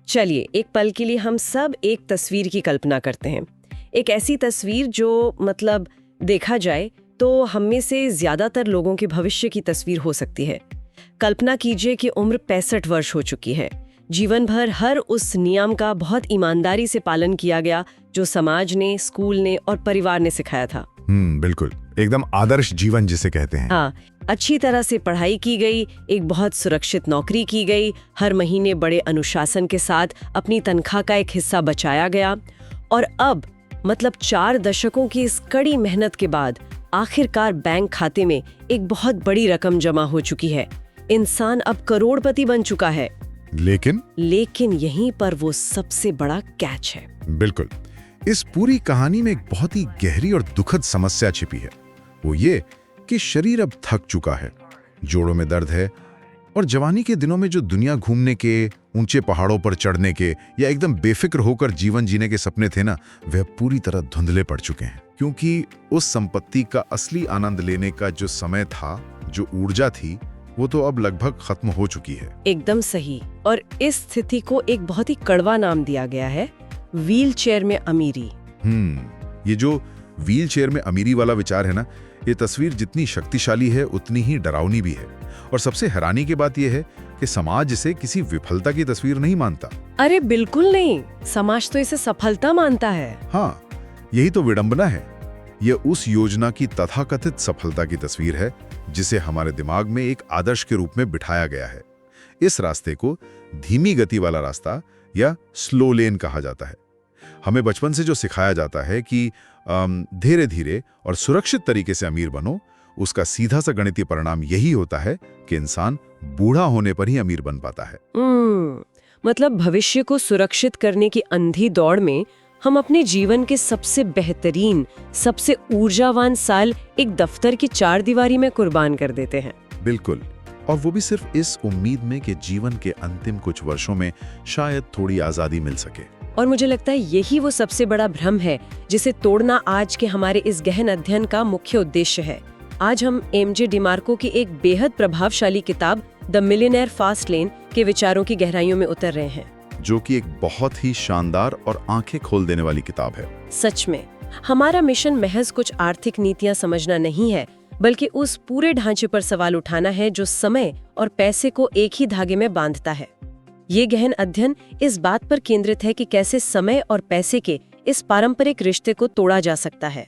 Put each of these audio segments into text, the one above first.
चलिए एक पल के लिए हम सब एक तस्वीर की कल्पना करते हैं। एक ऐसी तस्वीर जो मतलब देखा जाए तो हम में से ज्यादातर लोगों के भविष्य की तस्वीर हो सकती है। कल्पना कीजिए कि उम्र 65 वर्ष हो चुकी है। जीवन भर हर उस नियम का बहुत ईमानदारी से पालन किया गया जो समाज ने, स्कूल ने और परिवार ने सिखाया था। बिल्कुल, एकदम आदर्श जीवन जिसे कहते हैं। हाँ, अच्छी तरह से पढ़ाई की गई, एक बहुत सुरक्षित नौकरी की गई, हर महीने बड़े अनुशासन के साथ अपनी तनख्वाह का एक हिस्सा बचाया गया। और अब मतलब 4 दशकों की इस कड़ी मेहनत के बाद आखिरकार बैंक खाते में एक बहुत बड़ी रकम जमा हो चुकी है। इंसान अब करोड़पति बन चुका है। लेकिन यहीं पर वो सबसे बड़ा कैच है। बिल्कुल, इस पूरी कहानी में एक बहुत ही गहरी और दुखद समस्या छिपी है। वो ये कि शरीर अब थक चुका है, जोड़ों में दर्द है और जवानी के दिनों में जो दुनिया घूमने के, ऊंचे पहाड़ों पर चढ़ने के या एकदम बेफिक्र होकर जीवन जीने के सपने थे ना, वह पूरी तरह धुंधले पड़ चुके हैं। क्योंकि उस संपत्ति का असली आनंद लेने का जो समय था, जो ऊर्जा थी, वो तो अब लगभग खत्म हो चुकी है। एकदम सही। और इस स्थिति को एक बहुत ही कड़वा नाम दिया गया है, व्हील चेयर में अमीरी। ये जो व्हील चेयर में अमीरी वाला विचार है ना, ये तस्वीर जितनी शक्तिशाली है उतनी ही डरावनी भी है। और सबसे हैरानी की बात यह है कि समाज इसे किसी विफलता की तस्वीर नहीं मानता। अरे बिल्कुल नहीं, समाज तो इसे सफलता मानता है। हाँ, यही तो विडंबना है। ये उस योजना की तथाकथित सफलता की तस्वीर है जिसे हमारे दिमाग में एक आदर्श के रूप में बिठाया गया है। इस रास्ते को धीमी गति वाला रास्ता या स्लो लेन कहा जाता है। हमें बचपन से जो सिखाया जाता है कि धीरे धीरे और सुरक्षित तरीके से अमीर बनो, उसका सीधा सा गणितीय परिणाम यही होता है कि इंसान बूढ़ा होने पर ही अमीर बन पाता है। मतलब भविष्य को सुरक्षित करने की अंधी दौड़ में हम अपने जीवन के सबसे बेहतरीन, सबसे ऊर्जावान साल एक दफ्तर की 4 दीवारी में कुर्बान कर देते हैं। बिल्कुल, और वो भी सिर्फ इस उम्मीद में कि जीवन के अंतिम कुछ वर्षों में शायद थोड़ी आजादी मिल सके। और मुझे लगता है यही वो सबसे बड़ा भ्रम है जिसे तोड़ना आज के हमारे इस गहन अध्ययन का मुख्य उद्देश्य है। आज हम एमजे डिमार्को की एक बेहद प्रभावशाली किताब द मिलियनेयर फास्ट लेन के विचारों की गहराइयों में उतर रहे हैं, जो कि एक बहुत ही शानदार और आंखें खोल देने वाली किताब है। सच में हमारा मिशन महज कुछ आर्थिक नीतियां समझना नहीं है, बल्कि उस पूरे ढांचे पर सवाल उठाना है जो समय और पैसे को एक ही धागे में बांधता है। ये गहन अध्ययन इस बात पर केंद्रित है कि कैसे समय और पैसे के इस पारंपरिक रिश्ते को तोड़ा जा सकता है,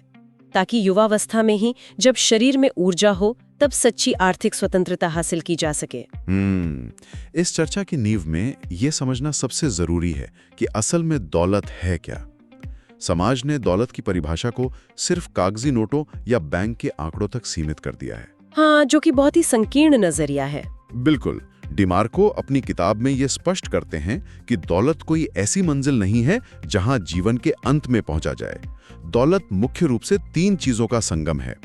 ताकि युवावस्था में ही जब शरीर में ऊर्जा हो तब सच्ची आर्थिक स्वतंत्रता हासिल की जा सके। इस चर्चा की नींव में ये समझना सबसे जरूरी है कि असल में दौलत है क्या। समाज ने दौलत की परिभाषा को सिर्फ कागजी नोटों या बैंक के आंकड़ों तक सीमित कर दिया है। हाँ, जो कि बहुत ही संकीर्ण नजरिया है। बिल्कुल, डिमार्को अपनी किताब में ये स्पष्ट करते हैं कि दौलत कोई ऐसी मंजिल नहीं है जहां जीवन के अंत में पहुंचा जाए। दौलत मुख्य रूप से 3 चीजों का संगम है: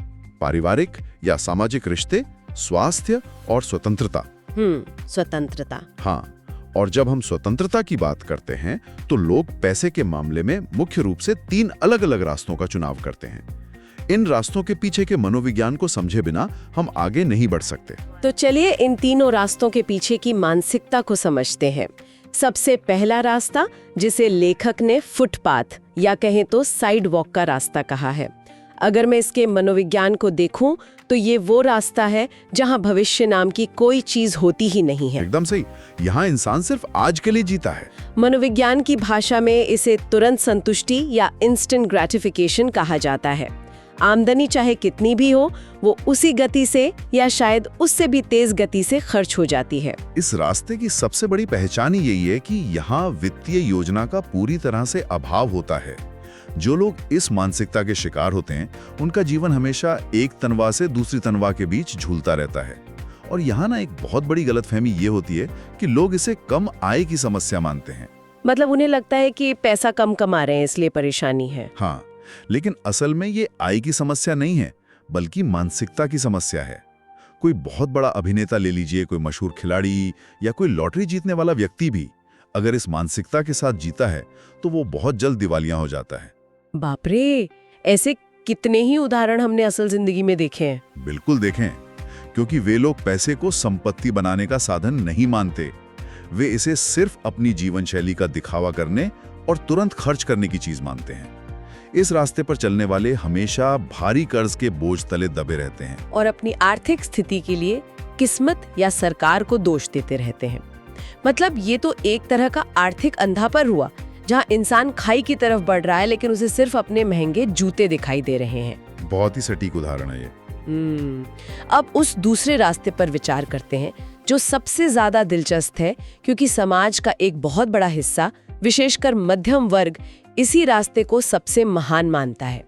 पारिवारिक या सामाजिक रिश्ते, स्वास्थ्य और स्वतंत्रता। स्वतंत्रता। हाँ, और जब हम स्वतंत्रता की बात करते हैं तो लोग पैसे के मामले में मुख्य रूप से 3 अलग-अलग रास्तों का चुनाव करते हैं। इन रास्तों के पीछे के मनोविज्ञान को समझे बिना हम आगे नहीं बढ़ सकते। तो चलिए इन तीनों रास्तों के पीछे की मानसिकता को समझते हैं। सबसे पहला रास्ता, जिसे लेखक ने फुटपाथ या कहें तो साइड वॉक का रास्ता कहा है। अगर मैं इसके मनोविज्ञान को देखूं तो ये वो रास्ता है जहां भविष्य नाम की कोई चीज होती ही नहीं है। एकदम सही, यहाँ इंसान सिर्फ आज के लिए जीता है। मनोविज्ञान की भाषा में इसे तुरंत संतुष्टि या इंस्टेंट ग्रेटिफिकेशन कहा जाता है। आमदनी चाहे कितनी भी हो, वो उसी गति से या शायद उससे भी तेज गति से खर्च हो जाती है। इस रास्ते की सबसे बड़ी पहचान यही है कि यहाँ वित्तीय योजना का पूरी तरह से अभाव होता है। जो लोग इस मानसिकता के शिकार होते हैं, उनका जीवन हमेशा एक तनवा से दूसरी तनवा के बीच झूलता रहता है। और यहाँ ना एक बहुत बड़ी गलतफहमी ये होती है कि लोग इसे कम आय की समस्या मानते हैं। मतलब उन्हें लगता है कि पैसा कम कमा रहे हैं इसलिए परेशानी है। हाँ, लेकिन असल में ये आय की समस्या नहीं है, बल्कि मानसिकता की समस्या है। कोई बहुत बड़ा अभिनेता ले लीजिए, कोई मशहूर खिलाड़ी या कोई लॉटरी जीतने वाला व्यक्ति भी अगर इस मानसिकता के साथ जीता है तो वो बहुत जल्द दिवालिया हो जाता है। बाप रे, ऐसे कितने ही उदाहरण हमने असल जिंदगी में देखे हैं। बिल्कुल देखें, क्योंकि वे लोग पैसे को संपत्ति बनाने का साधन नहीं मानते। वे इसे सिर्फ अपनी जीवन शैली का दिखावा करने और तुरंत खर्च करने की चीज मानते हैं। इस रास्ते पर चलने वाले हमेशा भारी कर्ज के बोझ तले दबे रहते हैं और अपनी आर्थिक स्थिति के लिए किस्मत या सरकार को दोष देते रहते हैं। मतलब ये तो एक तरह का आर्थिक अंधापन हुआ, जहाँ इंसान खाई की तरफ बढ़ रहा है लेकिन उसे सिर्फ अपने महंगे जूते दिखाई दे रहे हैं। बहुत ही सटीक उदाहरण है ये। अब उस दूसरे रास्ते पर विचार करते हैं जो सबसे ज्यादा दिलचस्प है, क्योंकि समाज का एक बहुत बड़ा हिस्सा, विशेषकर मध्यम वर्ग, इसी रास्ते को सबसे महान मानता है।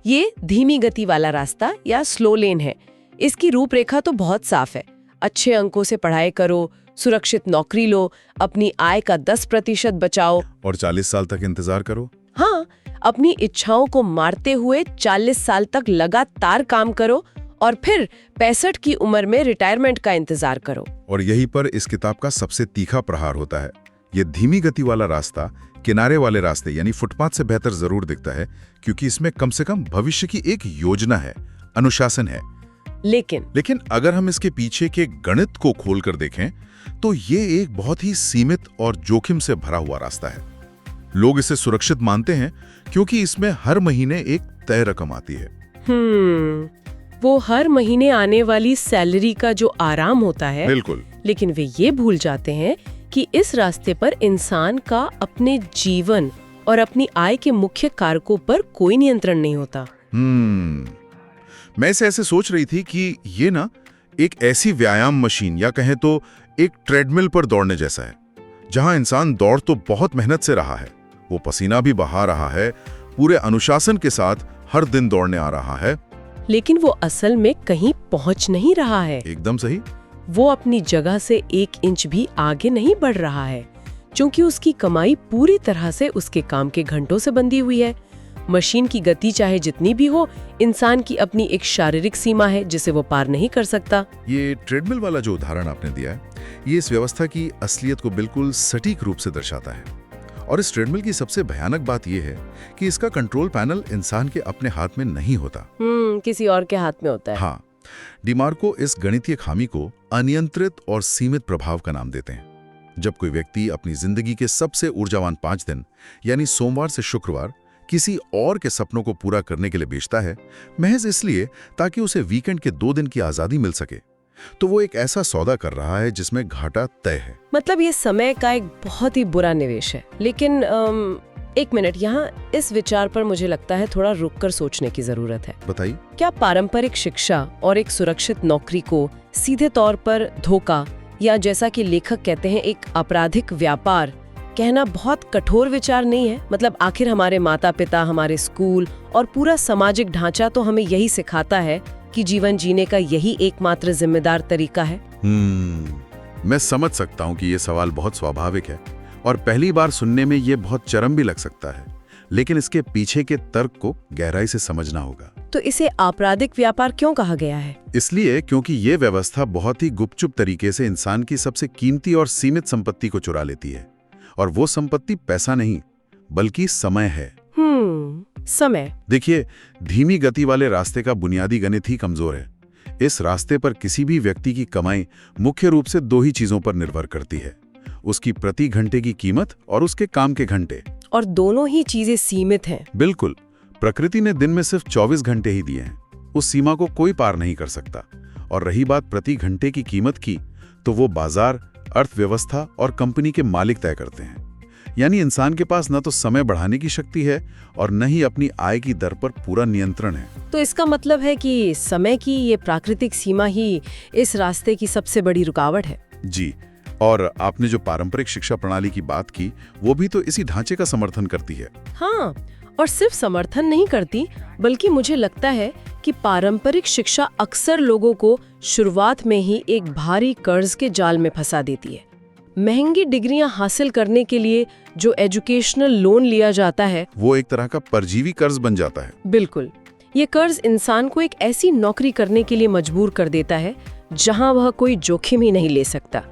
ये धीमी गति वाला रास्ता या स्लो लेन है। इसकी रूपरेखा तो बहुत साफ है। अच्छे अंकों से पढ़ाई करो, सुरक्षित नौकरी लो, अपनी आय का 10% बचाओ और 40 साल तक इंतजार करो। हाँ, अपनी इच्छाओं को मारते हुए 40 साल तक लगातार काम करो और फिर 65 की उम्र में रिटायरमेंट का इंतजार करो। और यहीं पर इस किताब का सबसे तीखा प्रहार होता है। ये धीमी गति वाला रास्ता किनारे वाले रास्ते यानी फुटपाथ से बेहतर जरूर दिखता है, क्योंकि इसमें कम से कम भविष्य की एक योजना है, अनुशासन है। लेकिन अगर हम इसके पीछे के गणित को खोलकर देखें तो ये एक बहुत ही सीमित और जोखिम से भरा हुआ रास्ता है। लोग इसे सुरक्षित मानते हैं क्योंकि इसमें हर महीने एक तय रकम आती है। वो हर महीने आने वाली सैलरी का जो आराम होता है। बिल्कुल। लेकिन वे ये भूल जाते हैं कि इस रास्ते पर इंसान का अपने जीवन और अपनी आय के मुख्य कारकों पर कोई नियंत्रण नहीं होता। मैं इसे ऐसे सोच रही थी कि ये ना एक ऐसी व्यायाम मशीन या कहें तो एक ट्रेडमिल पर दौड़ने जैसा है, जहां इंसान दौड़ तो बहुत मेहनत से रहा है, वो पसीना भी बहा रहा है, पूरे अनुशासन के साथ हर दिन दौड़ने आ रहा है, लेकिन वो असल में कहीं पहुंच नहीं रहा है। एकदम सही। वो अपनी जगह से 1 इंच भी आगे नहीं बढ़ रहा है, क्योंकि उसकी कमाई पूरी तरह से उसके काम के घंटों से बंधी हुई है। मशीन की गति चाहे जितनी भी हो, इंसान की अपनी एक शारीरिक सीमा है जिसे वो पार नहीं कर सकता। ये ट्रेडमिल वाला जो उदाहरण आपने दिया है, ये इस व्यवस्था की असलियत को बिल्कुल सटीक रूप से दर्शाता है। और इस ट्रेडमिल की सबसे भयानक बात यह है कि इसका कंट्रोल पैनल इंसान के अपने हाथ में नहीं होता, किसी और के हाथ में होता है। हाँ, डिमार्को इस गणितीय खामी को अनियंत्रित और सीमित प्रभाव का नाम देते हैं। जब कोई व्यक्ति अपनी जिंदगी के सबसे ऊर्जावान 5 दिन यानी सोमवार से शुक्रवार किसी और के सपनों को पूरा करने के लिए बेचता है, महज इसलिए ताकि उसे वीकेंड के 2 दिन की आजादी मिल सके, तो वो एक ऐसा सौदा कर रहा है जिसमें घाटा तय है। मतलब ये समय का एक बहुत ही बुरा निवेश है। लेकिन एक मिनट, यहाँ इस विचार पर मुझे लगता है थोड़ा रुककर सोचने की जरूरत है। बताइए। क्या पारंपरिक शिक्षा और एक सुरक्षित नौकरी को सीधे तौर पर धोखा, या जैसा कि लेखक कहते हैं एक आपराधिक व्यापार, कहना बहुत कठोर विचार नहीं है? मतलब आखिर हमारे माता पिता, हमारे स्कूल और पूरा सामाजिक ढांचा तो हमें यही सिखाता है कि जीवन जीने का यही एकमात्र जिम्मेदार तरीका है। मैं समझ सकता हूँ कि ये सवाल बहुत स्वाभाविक है और पहली बार सुनने में ये बहुत चरम भी लग सकता है, लेकिन इसके पीछे के तर्क को गहराई से समझना होगा। तो इसे आपराधिक व्यापार क्यों कहा गया है? इसलिए क्योंकि ये व्यवस्था बहुत ही गुपचुप तरीके से इंसान की सबसे कीमती और सीमित संपत्ति को चुरा लेती है, और वो संपत्ति पैसा नहीं बल्कि समय है। समय। देखिए, धीमी गति वाले रास्ते का बुनियादी गणित ही कमजोर है। इस रास्ते पर किसी भी व्यक्ति की कमाई मुख्य रूप से 2 ही चीजों पर निर्भर करती है, उसकी प्रति घंटे की कीमत और उसके काम के घंटे। और दोनों ही चीजें सीमित हैं। बिल्कुल। प्रकृति ने दिन में सिर्फ 24 घंटे ही दिए हैं, उस सीमा को कोई पार नहीं कर सकता। और रही बात प्रति घंटे की कीमत की, तो वो बाजार, अर्थव्यवस्था और कंपनी के मालिक तय करते हैं। यानी इंसान के पास न तो समय बढ़ाने की शक्ति है और न ही अपनी आय की दर पर पूरा नियंत्रण है। तो इसका मतलब है कि समय की ये प्राकृतिक सीमा ही इस रास्ते की सबसे बड़ी रुकावट है। जी, और आपने जो पारंपरिक शिक्षा प्रणाली की बात की, वो भी तो इसी ढांचे का समर्थन करती है। हाँ, और सिर्फ समर्थन नहीं करती, बल्कि मुझे लगता है कि पारंपरिक शिक्षा अक्सर लोगों को शुरुआत में ही एक भारी कर्ज के जाल में फंसा देती है। महंगी डिग्रियां हासिल करने के लिए जो एजुकेशनल लोन लिया जाता है, वो एक तरह का परजीवी कर्ज बन जाता है। बिल्कुल। ये कर्ज इंसान को एक ऐसी नौकरी करने के लिए मजबूर कर देता है जहां वह कोई जोखिम ही नहीं ले सकता।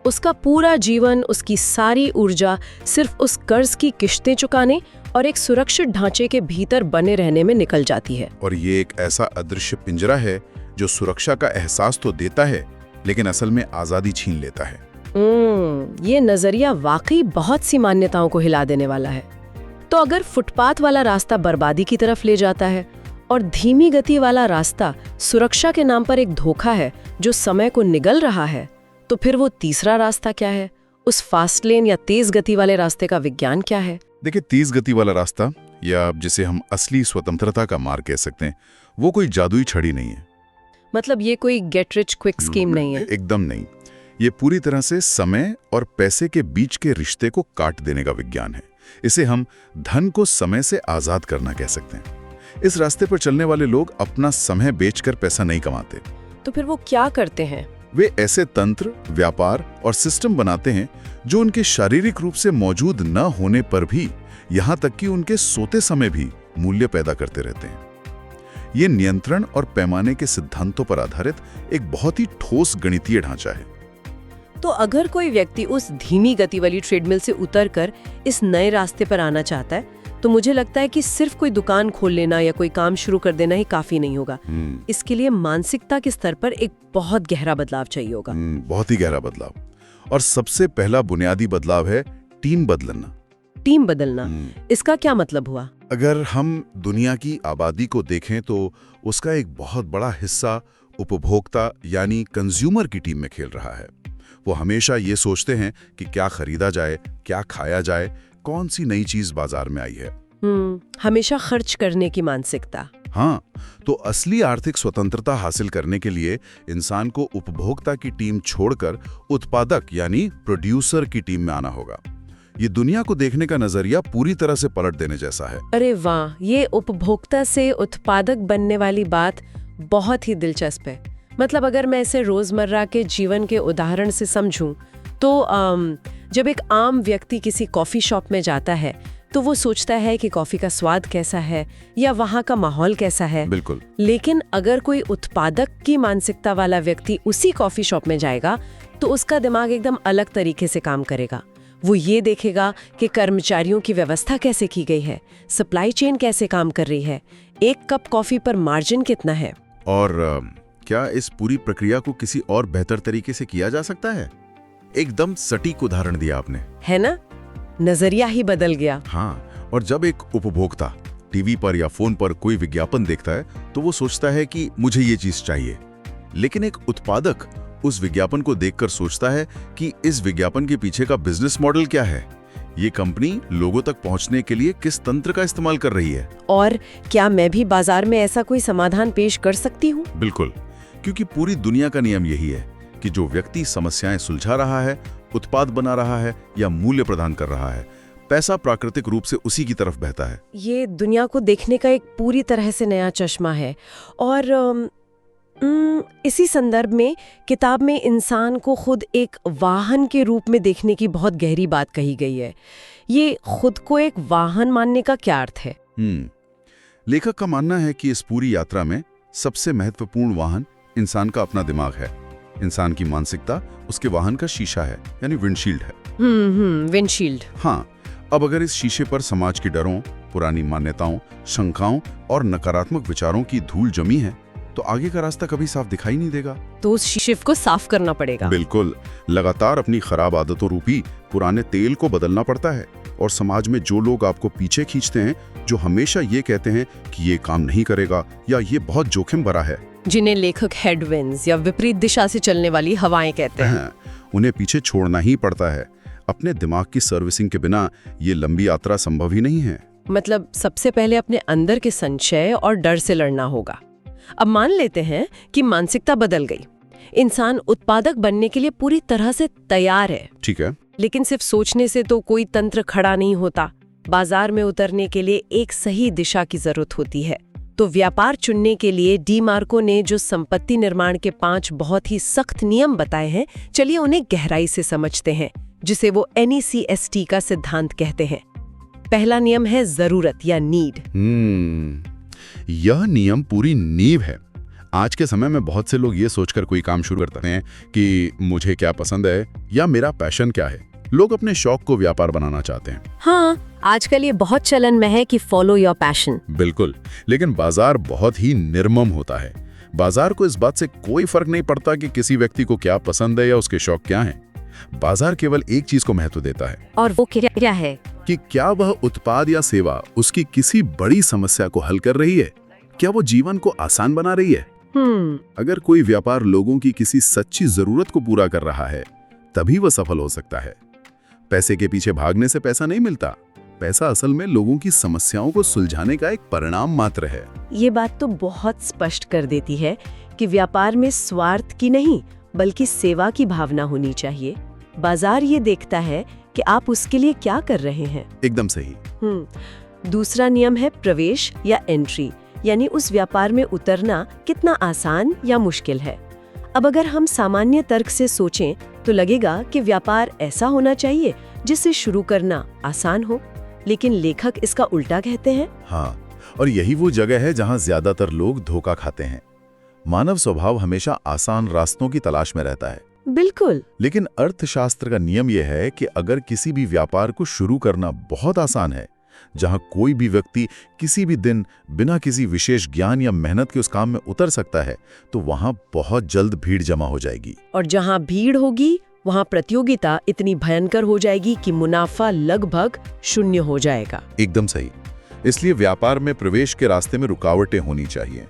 उसका पूरा जीवन, उसकी सारी ऊर्जा सिर्फ उस कर्ज की किश्तें चुकाने और एक सुरक्षित ढांचे के भीतर बने रहने में निकल जाती है। और ये एक ऐसा अदृश्य पिंजरा है जो सुरक्षा का एहसास तो देता है, लेकिन असल में आजादी छीन लेता है। ये नजरिया वाकई बहुत सी मान्यताओं को हिला देने वाला है। तो अगर फुटपाथ वाला रास्ता बर्बादी की तरफ ले जाता है और धीमी गति वाला रास्ता सुरक्षा के नाम पर एक धोखा है जो समय को निगल रहा है, तो फिर वो तीसरा रास्ता क्या है? उस फास्ट लेन या तेज गति वाले रास्ते का विज्ञान क्या है? देखिए, तेज गति वाला रास्ता, या जिसे हम असली स्वतंत्रता का मार्ग कह सकते हैं, वो कोई जादुई छड़ी नहीं है। मतलब ये कोई गेट रिच क्विक स्कीम नहीं है? एकदम नहीं। ये पूरी तरह से समय और पैसे के बीच के रिश्ते को काट देने का विज्ञान है। इसे हम धन को समय से आजाद करना कह सकते हैं। इस रास्ते पर चलने वाले लोग अपना समय बेचकर पैसा नहीं कमाते। तो फिर वो क्या करते हैं? वे ऐसे तंत्र, व्यापार और सिस्टम बनाते हैं जो उनके शारीरिक रूप से मौजूद न होने पर भी, यहां तक कि उनके सोते समय भी मूल्य पैदा करते रहते हैं। ये नियंत्रण और पैमाने के सिद्धांतों पर आधारित एक बहुत ही ठोस गणितीय ढांचा है। तो अगर कोई व्यक्ति उस धीमी गति वाली ट्रेडमिल से उतरकर इस नए रास्ते पर आना चाहता है, तो मुझे लगता है कि सिर्फ कोई दुकान खोल लेना या कोई काम शुरू कर देना ही काफी नहीं होगा। इसके लिए मानसिकता के स्तर पर एक बहुत गहरा बदलाव चाहिए होगा। बहुत ही गहरा बदलाव। और सबसे पहला बुनियादी बदलाव है टीम बदलना। टीम बदलना, इसका क्या मतलब हुआ? अगर हम दुनिया की आबादी को देखें तो उसका एक बहुत बड़ा हिस्सा उपभोक्ता यानी कंज्यूमर की टीम में खेल रहा है। वो हमेशा ये सोचते हैं कि क्या खरीदा जाए, क्या खाया जाए, कौन सी नई चीज बाजार में आई है। हमेशा खर्च करने की मानसिकता। हाँ, तो असली आर्थिक स्वतंत्रता हासिल करने के लिए इंसान को उपभोक्ता की टीम छोड़कर उत्पादक यानी प्रोड्यूसर की टीम में आना होगा। ये दुनिया को देखने का नजरिया पूरी तरह से पलट देने जैसा है। अरे वाह, ये उपभोक्ता से उत्पादक बनने वाली बात बहुत ही दिलचस्प है। मतलब अगर मैं इसे रोजमर्रा के जीवन के उदाहरण से समझूं तो जब एक आम व्यक्ति किसी कॉफी शॉप में जाता है तो वो सोचता है कि कॉफी का स्वाद कैसा है या वहाँ का माहौल कैसा है। बिल्कुल। लेकिन अगर कोई उत्पादक की मानसिकता वाला व्यक्ति उसी कॉफी शॉप में जाएगा तो उसका दिमाग एकदम अलग तरीके से काम करेगा। वो ये देखेगा कि कर्मचारियों की व्यवस्था कैसे की गई है, सप्लाई चेन कैसे काम कर रही है, एक कप कॉफी पर मार्जिन कितना है। और क्या इस पूरी प्रक्रिया को किसी और बेहतर तरीके से किया जा सकता है? एकदम सटीक उदाहरण दिया आपने, है ना? नजरिया ही बदल गया। हाँ, और जब एक उपभोक्ता टीवी पर या फोन पर कोई विज्ञापन देखता है तो वो सोचता है कि मुझे ये चीज चाहिए, लेकिन एक उत्पादक उस विज्ञापन को देखकर सोचता है कि इस विज्ञापन के पीछे का बिजनेस मॉडल क्या है, ये कंपनी लोगों तक पहुंचने के लिए किस तंत्र का इस्तेमाल कर रही है, और क्या मैं भी बाजार में ऐसा कोई समाधान पेश कर सकती हूँ। बिल्कुल, क्योंकि पूरी दुनिया का नियम यही है कि जो व्यक्ति समस्याएं सुलझा रहा है, उत्पाद बना रहा है या मूल्य प्रदान कर रहा है, पैसा प्राकृतिक रूप से उसी की तरफ बहता है। ये दुनिया को देखने का एक पूरी तरह से नया चश्मा है। और इसी संदर्भ में किताब में इंसान को खुद एक वाहन के रूप में देखने की बहुत गहरी बात कही गई है। ये खुद को एक वाहन मानने का क्या अर्थ है? लेखक का मानना है कि इस पूरी यात्रा में सबसे महत्वपूर्ण वाहन इंसान का अपना दिमाग है। इंसान की मानसिकता उसके वाहन का शीशा है, यानी विंडशील्ड है। विंडशील्ड। हाँ, अब अगर इस शीशे पर समाज की डरों, पुरानी मान्यताओं, शंकाओं और नकारात्मक विचारों की धूल जमी है तो आगे का रास्ता कभी साफ दिखाई नहीं देगा। तो उस शीशे को साफ करना पड़ेगा। बिल्कुल, लगातार अपनी खराब आदतों रूपी पुराने तेल को बदलना पड़ता है। और समाज में जो लोग आपको पीछे खींचते हैं, जो हमेशा ये कहते हैं कि ये काम नहीं करेगा या ये बहुत जोखिम भरा है, जिन्हें लेखक हेडविंड्स या विपरीत दिशा से चलने वाली हवाएं कहते हैं, उन्हें पीछे छोड़ना ही पड़ता है। अपने दिमाग की सर्विसिंग के बिना ये लंबी यात्रा संभव ही नहीं है। मतलब सबसे पहले अपने अंदर के संशय और डर से लड़ना होगा। अब मान लेते हैं कि मानसिकता बदल गई, इंसान उत्पादक बनने के लिए पूरी तरह से तैयार है। ठीक है, लेकिन सिर्फ सोचने से तो कोई तंत्र खड़ा नहीं होता। बाजार में उतरने के लिए एक सही दिशा की जरूरत होती है। तो व्यापार चुनने के लिए डी मार्को ने जो संपत्ति निर्माण के 5 बहुत ही सख्त नियम बताए हैं, चलिए उन्हें गहराई से समझते हैं, जिसे वो NECST का सिद्धांत कहते हैं। पहला नियम है जरूरत या नीड। यह नियम पूरी नींव है। आज के समय में बहुत से लोग ये सोचकर कोई काम शुरू करते हैं कि मुझे क्या पसंद है या मेरा पैशन क्या है। लोग अपने शौक को व्यापार बनाना चाहते हैं। हाँ, आजकल ये बहुत चलन में है कि फॉलो योर पैशन। बिल्कुल, लेकिन बाजार बहुत ही निर्मम होता है। बाजार को इस बात से कोई फर्क नहीं पड़ता कि किसी व्यक्ति को क्या पसंद है या उसके शौक क्या हैं। बाजार केवल एक चीज को महत्व देता है, और वो क्या है? कि क्या वह उत्पाद या सेवा उसकी किसी बड़ी समस्या को हल कर रही है, क्या वो जीवन को आसान बना रही है। अगर कोई व्यापार लोगों की किसी सच्ची जरूरत को पूरा कर रहा है, तभी वह सफल हो सकता है। पैसे के पीछे भागने से पैसा नहीं मिलता। पैसा असल में लोगों की समस्याओं को सुलझाने का एक परिणाम मात्र है। ये बात तो बहुत स्पष्ट कर देती है कि व्यापार में स्वार्थ की नहीं बल्कि सेवा की भावना होनी चाहिए। बाजार ये देखता है कि आप उसके लिए क्या कर रहे हैं। एकदम सही। दूसरा नियम है प्रवेश या एंट्री, यानी उस व्यापार में उतरना कितना आसान या मुश्किल है। अब अगर हम सामान्य तर्क से सोचें तो लगेगा कि व्यापार ऐसा होना चाहिए जिससे शुरू करना आसान हो, लेकिन लेखक इसका उल्टा कहते हैं। हाँ, और यही वो जगह है जहां ज्यादातर लोग धोखा खाते हैं। मानव स्वभाव हमेशा आसान रास्तों की तलाश में रहता है। बिल्कुल। लेकिन अर्थशास्त्र का नियम यह है कि अगर किसी भी व्यापार को शुरू करना बहुत आसान है, जहां कोई भी व्यक्ति किसी भी दिन बिना किसी विशेष ज्ञान या मेहनत के उस काम में उतर सकता है, तो वहां बहुत जल्द भीड़ जमा हो जाएगी। और जहां भीड़ होगी वहां प्रतियोगिता इतनी भयंकर हो जाएगी कि मुनाफा लगभग शून्य हो जाएगा। एकदम सही। इसलिए व्यापार में प्रवेश के रास्ते में रुकावटें होनी चाहिए,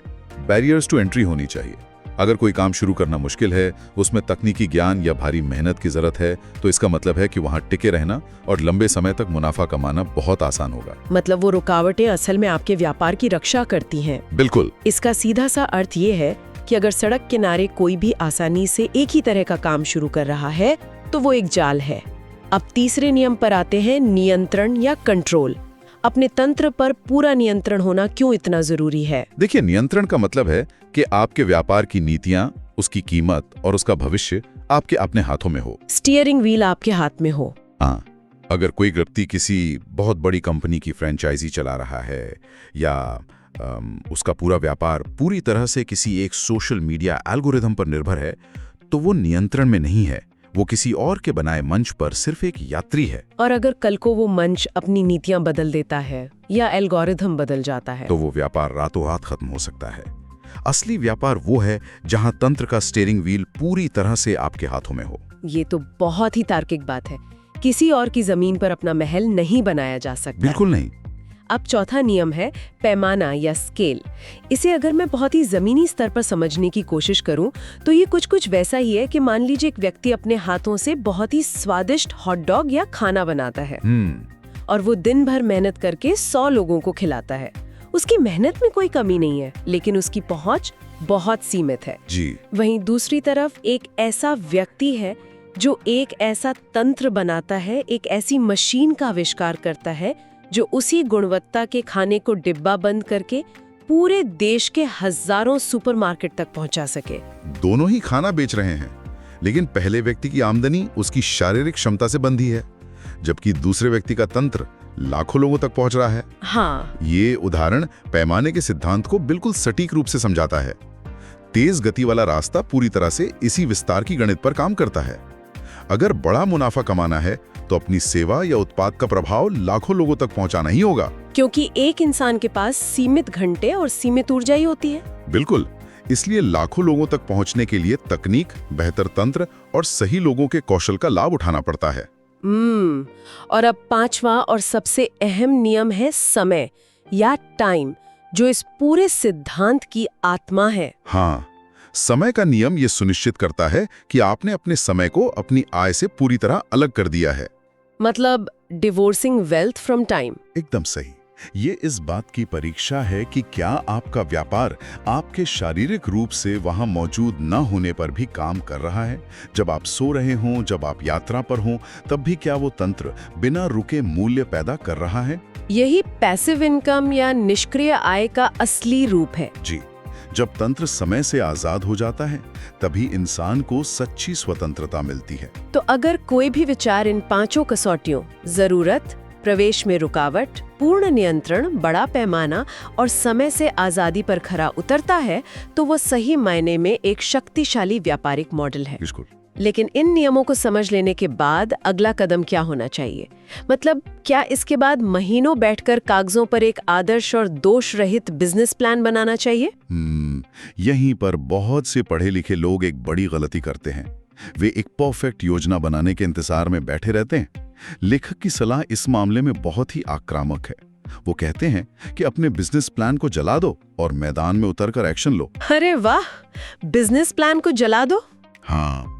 बैरियर्स टू एंट्री होनी चाहिए। अगर कोई काम शुरू करना मुश्किल है, उसमें तकनीकी ज्ञान या भारी मेहनत की जरूरत है, तो इसका मतलब है कि वहां टिके रहना और लंबे समय तक मुनाफा कमाना बहुत आसान होगा। मतलब वो रुकावटें असल में आपके व्यापार की रक्षा करती हैं। बिल्कुल। इसका सीधा सा अर्थ ये है कि अगर सड़क किनारे कोई भी आसानी से एक ही तरह का काम शुरू कर रहा है तो वो एक जाल है। अब तीसरे नियम पर आते हैं, नियंत्रण या कंट्रोल। अपने तंत्र पर पूरा नियंत्रण होना क्यों इतना जरूरी है? देखिए, नियंत्रण का मतलब है कि आपके व्यापार की नीतियां, उसकी कीमत और उसका भविष्य आपके अपने हाथों में हो। स्टीयरिंग व्हील आपके हाथ में हो। हाँ, अगर कोई व्यक्ति किसी बहुत बड़ी कंपनी की फ्रेंचाइजी चला रहा है या उसका पूरा व्यापार पूरी तरह से किसी एक सोशल मीडिया एल्गोरिथम पर निर्भर है, तो वो नियंत्रण में नहीं है। वो किसी और के बनाए मंच पर सिर्फ एक यात्री है। और अगर कल को वो मंच अपनी नीतियां बदल देता है या एल्गोरिथम बदल जाता है, तो वो व्यापार रातों रात खत्म हो सकता है। असली व्यापार वो है जहां तंत्र का स्टीयरिंग व्हील पूरी तरह से आपके हाथों में हो। ये तो बहुत ही तार्किक बात है। किसी और की जमीन पर अपना महल नहीं बनाया जा सकता। बिल्कुल नहीं। अब चौथा नियम है पैमाना या स्केल। इसे अगर मैं बहुत ही जमीनी स्तर पर समझने की कोशिश करूं तो ये कुछ वैसा ही है कि मान लीजिए एक व्यक्ति अपने हाथों से बहुत ही स्वादिष्ट हॉट डॉग या खाना बनाता है और वो दिन भर मेहनत करके 100 लोगों को खिलाता है। उसकी मेहनत में कोई कमी नहीं है, लेकिन उसकी पहुंच बहुत सीमित है। जी। वहीं दूसरी तरफ एक ऐसा व्यक्ति है जो एक ऐसा तंत्र बनाता है, एक ऐसी मशीन का आविष्कार करता है जो उसी गुणवत्ता के खाने को डिब्बा बंद करके पूरे देश के हजारों सुपरमार्केट तक पहुंचा सके। दोनों ही खाना बेच रहे हैं, लेकिन पहले व्यक्ति की आमदनी उसकी शारीरिक क्षमता से बंधी है, जबकि दूसरे व्यक्ति का तंत्र लाखों लोगों तक पहुंच रहा है। हाँ, ये उदाहरण पैमाने के सिद्धांत को बिल्कुल सटीक रूप से समझाता है। तेज गति वाला रास्ता पूरी तरह से इसी विस्तार की गणित पर काम करता है। अगर बड़ा मुनाफा कमाना है तो अपनी सेवा या उत्पाद का प्रभाव लाखों लोगों तक पहुंचाना ही होगा, क्योंकि एक इंसान के पास सीमित घंटे और सीमित ऊर्जा ही होती है। बिल्कुल। इसलिए लाखों लोगों तक पहुंचने के लिए तकनीक, बेहतर तंत्र और सही लोगों के कौशल का लाभ उठाना पड़ता है। और अब पांचवा और सबसे अहम नियम है समय या टाइम, जो इस पूरे सिद्धांत की आत्मा है। हाँ, समय का नियम ये सुनिश्चित करता है कि आपने अपने समय को अपनी आय से पूरी तरह अलग कर दिया है। मतलब डिवोर्सिंग वेल्थ फ्रॉम टाइम। एकदम सही। ये इस बात की परीक्षा है कि क्या आपका व्यापार आपके शारीरिक रूप से वहां मौजूद न होने पर भी काम कर रहा है। जब आप सो रहे हों, जब आप यात्रा पर हों, तब भी क्या वो तंत्र बिना रुके मूल्य पैदा कर रहा है। यही पैसिव इनकम या निष्क्रिय आय का असली रूप है। जी। जब तंत्र समय से आजाद हो जाता है, तभी इंसान को सच्ची स्वतंत्रता मिलती है। तो अगर कोई भी विचार इन पांचों कसौटियों, जरूरत, प्रवेश में रुकावट, पूर्ण नियंत्रण, बड़ा पैमाना और समय से आजादी पर खरा उतरता है, तो वो सही मायने में एक शक्तिशाली व्यापारिक मॉडल है। बिल्कुल। लेकिन इन नियमों को समझ लेने के बाद अगला कदम क्या होना चाहिए? मतलब क्या इसके बाद महीनों बैठकर कागजों पर एक आदर्श और दोष रहित बिजनेस प्लान बनाना चाहिए? यहीं पर बहुत से पढ़े लिखे लोग एक बड़ी गलती करते हैं। वे एक परफेक्ट योजना बनाने के इंतजार में बैठे रहते हैं। लेखक की सलाह इस मामले में बहुत ही आक्रामक है। वो कहते हैं कि अपने बिजनेस प्लान को जला दो और मैदान में उतरकर एक्शन लो। अरे वाह, बिजनेस प्लान को जला दो। हाँ,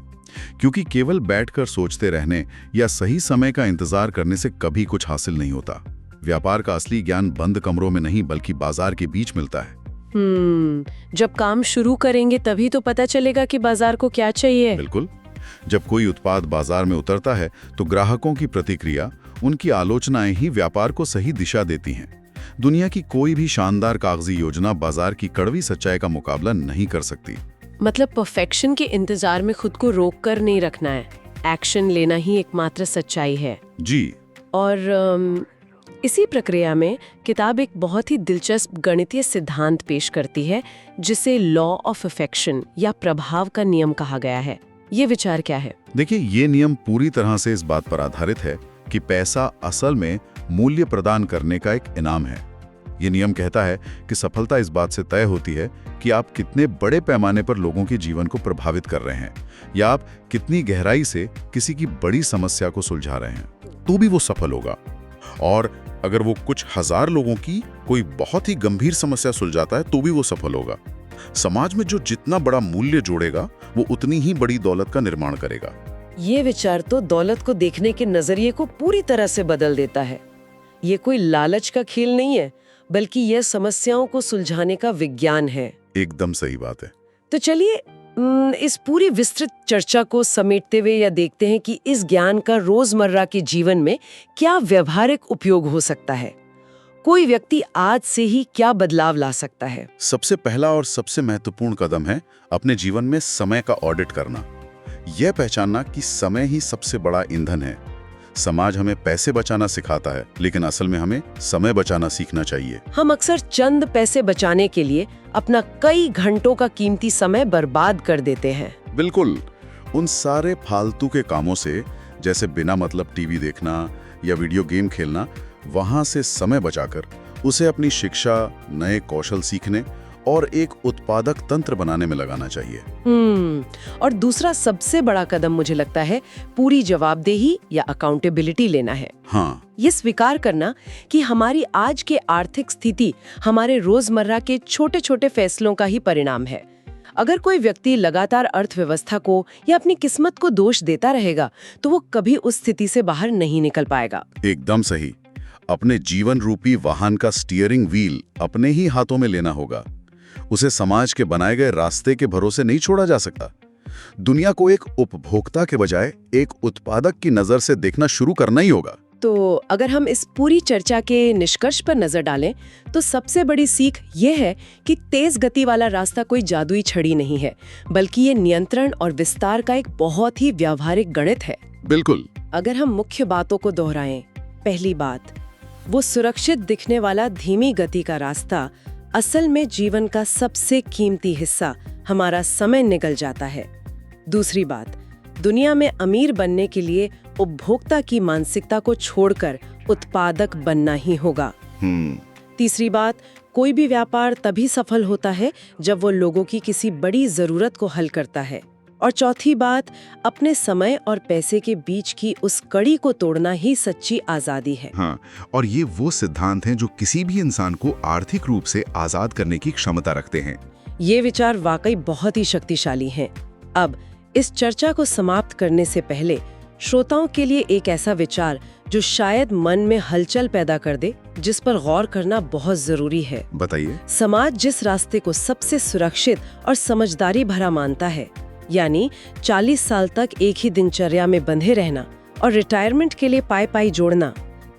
क्योंकि केवल बैठकर सोचते रहने या सही समय का इंतजार करने से कभी कुछ हासिल नहीं होता। व्यापार का असली ज्ञान बंद कमरों में नहीं बल्कि बाजार के बीच मिलता है। जब काम शुरू करेंगे तभी तो पता चलेगा कि बाजार को क्या चाहिए। बिल्कुल। जब कोई उत्पाद बाजार में उतरता है तो ग्राहकों की प्रतिक्रिया, उनकी आलोचनाएं ही व्यापार को सही दिशा देती हैं। दुनिया की कोई भी शानदार कागजी योजना बाजार की कड़वी सच्चाई का मुकाबला नहीं कर सकती। मतलब परफेक्शन के इंतजार में खुद को रोक कर नहीं रखना है, एक्शन लेना ही एकमात्र सच्चाई है। जी। और इसी प्रक्रिया में किताब एक बहुत ही दिलचस्प गणितीय सिद्धांत पेश करती है जिसे लॉ ऑफ अफेक्शन या प्रभाव का नियम कहा गया है। ये विचार क्या है? देखिए, ये नियम पूरी तरह से इस बात पर आधारित है कि पैसा असल में मूल्य प्रदान करने का एक इनाम है। ये नियम कहता है कि सफलता इस बात से तय होती है कि आप कितने बड़े पैमाने पर लोगों के जीवन को प्रभावित कर रहे हैं या आप कितनी गहराई से किसी की बड़ी समस्या को सुलझा रहे हैं, तो भी वो सफल होगा। और अगर वो कुछ हजार लोगों की कोई बहुत ही गंभीर समस्या सुलझाता है तो भी वो सफल होगा। समाज में जो जितना बड़ा मूल्य जोड़ेगा वो उतनी ही बड़ी दौलत का निर्माण करेगा। ये विचार तो दौलत को देखने के नजरिए को पूरी तरह से बदल देता है। ये कोई लालच का खेल नहीं है, बल्कि यह समस्याओं को सुलझाने का विज्ञान है। एकदम सही बात है। तो चलिए इस पूरी विस्तृत चर्चा को समेटते हुए यह देखते हैं कि इस ज्ञान का रोजमर्रा के जीवन में क्या व्यवहारिक उपयोग हो सकता है। कोई व्यक्ति आज से ही क्या बदलाव ला सकता है? सबसे पहला और सबसे महत्वपूर्ण कदम है अपने जीवन में समय का ऑडिट करना। यह पहचानना कि समय ही सबसे बड़ा ईंधन है। समाज हमें पैसे बचाना सिखाता है, लेकिन असल में हमें समय बचाना सीखना चाहिए। हम अक्सर चंद पैसे बचाने के लिए अपना कई घंटों का कीमती समय बर्बाद कर देते हैं। बिल्कुल, उन सारे फालतू के कामों से, जैसे बिना मतलब टीवी देखना या वीडियो गेम खेलना, वहां से समय बचाकर उसे अपनी शिक्षा, नए कौशल सीखने और एक उत्पादक तंत्र बनाने में लगाना चाहिए। और दूसरा सबसे बड़ा कदम मुझे लगता है पूरी जवाबदेही या अकाउंटेबिलिटी लेना है। हाँ, ये स्वीकार करना कि हमारी आज के आर्थिक स्थिति हमारे रोजमर्रा के छोटे छोटे फैसलों का ही परिणाम है। अगर कोई व्यक्ति लगातार अर्थव्यवस्था को या अपनी किस्मत को दोष देता रहेगा तो वो कभी उस स्थिति से बाहर नहीं निकल पाएगा। एकदम सही। अपने जीवन रूपी वाहन का स्टीयरिंग व्हील अपने ही हाथों में लेना होगा। उसे समाज के बनाए गए रास्ते के भरोसे नहीं छोड़ा जा सकता। दुनिया को एक उपभोक्ता के बजाय एक उत्पादक की नजर से देखना शुरू करना ही होगा। तो अगर हम इस पूरी चर्चा के निष्कर्ष पर नजर डालें तो सबसे बड़ी सीख ये है कि तेज गति वाला रास्ता कोई जादुई छड़ी नहीं है, बल्कि ये नियंत्रण और विस्तार का एक बहुत ही व्यावहारिक गणित है। बिल्कुल। अगर हम मुख्य बातों को दोहराएं, पहली बात, वो सुरक्षित दिखने वाला धीमी गति का रास्ता असल में जीवन का सबसे कीमती हिस्सा हमारा समय निगल जाता है। दूसरी बात, दुनिया में अमीर बनने के लिए उपभोक्ता की मानसिकता को छोड़कर उत्पादक बनना ही होगा। तीसरी बात, कोई भी व्यापार तभी सफल होता है जब वो लोगों की किसी बड़ी जरूरत को हल करता है। और चौथी बात, अपने समय और पैसे के बीच की उस कड़ी को तोड़ना ही सच्ची आजादी है। हाँ, और ये वो सिद्धांत हैं जो किसी भी इंसान को आर्थिक रूप से आजाद करने की क्षमता रखते हैं। ये विचार वाकई बहुत ही शक्तिशाली हैं। अब इस चर्चा को समाप्त करने से पहले श्रोताओं के लिए एक ऐसा विचार जो शायद मन में हलचल पैदा कर दे, जिस पर गौर करना बहुत जरूरी है। बताइए। समाज जिस रास्ते को सबसे सुरक्षित और समझदारी भरा मानता है, यानी 40 साल तक एक ही दिनचर्या में बंधे रहना और रिटायरमेंट के लिए पाई जोड़ना,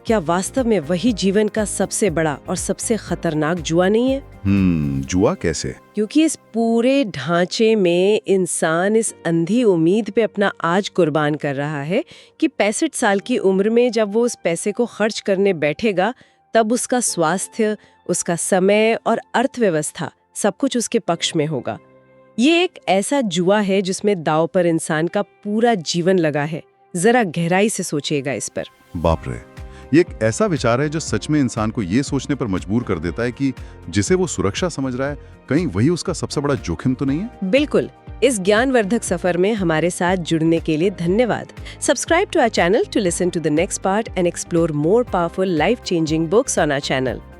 क्या वास्तव में वही जीवन का सबसे बड़ा और सबसे खतरनाक जुआ नहीं है? जुआ कैसे? क्योंकि इस पूरे ढांचे में इंसान इस अंधी उम्मीद पे अपना आज कुर्बान कर रहा है कि 65 साल की उम्र में जब वो उस पैसे को खर्च करने बैठेगा तब उसका स्वास्थ्य, उसका समय और अर्थव्यवस्था सब कुछ उसके पक्ष में होगा। ये एक ऐसा जुआ है जिसमें दांव पर इंसान का पूरा जीवन लगा है। जरा गहराई से सोचिएगा इस पर। बाप रे, ये एक ऐसा विचार है जो सच में इंसान को ये सोचने पर मजबूर कर देता है कि जिसे वो सुरक्षा समझ रहा है, कहीं वही उसका सबसे बड़ा जोखिम तो नहीं है? बिल्कुल। इस ज्ञानवर्धक सफर में हमारे साथ जुड़ने के लिए धन्यवाद। Subscribe to our channel to listen to the next part and explore more powerful, life-changing books on our channel.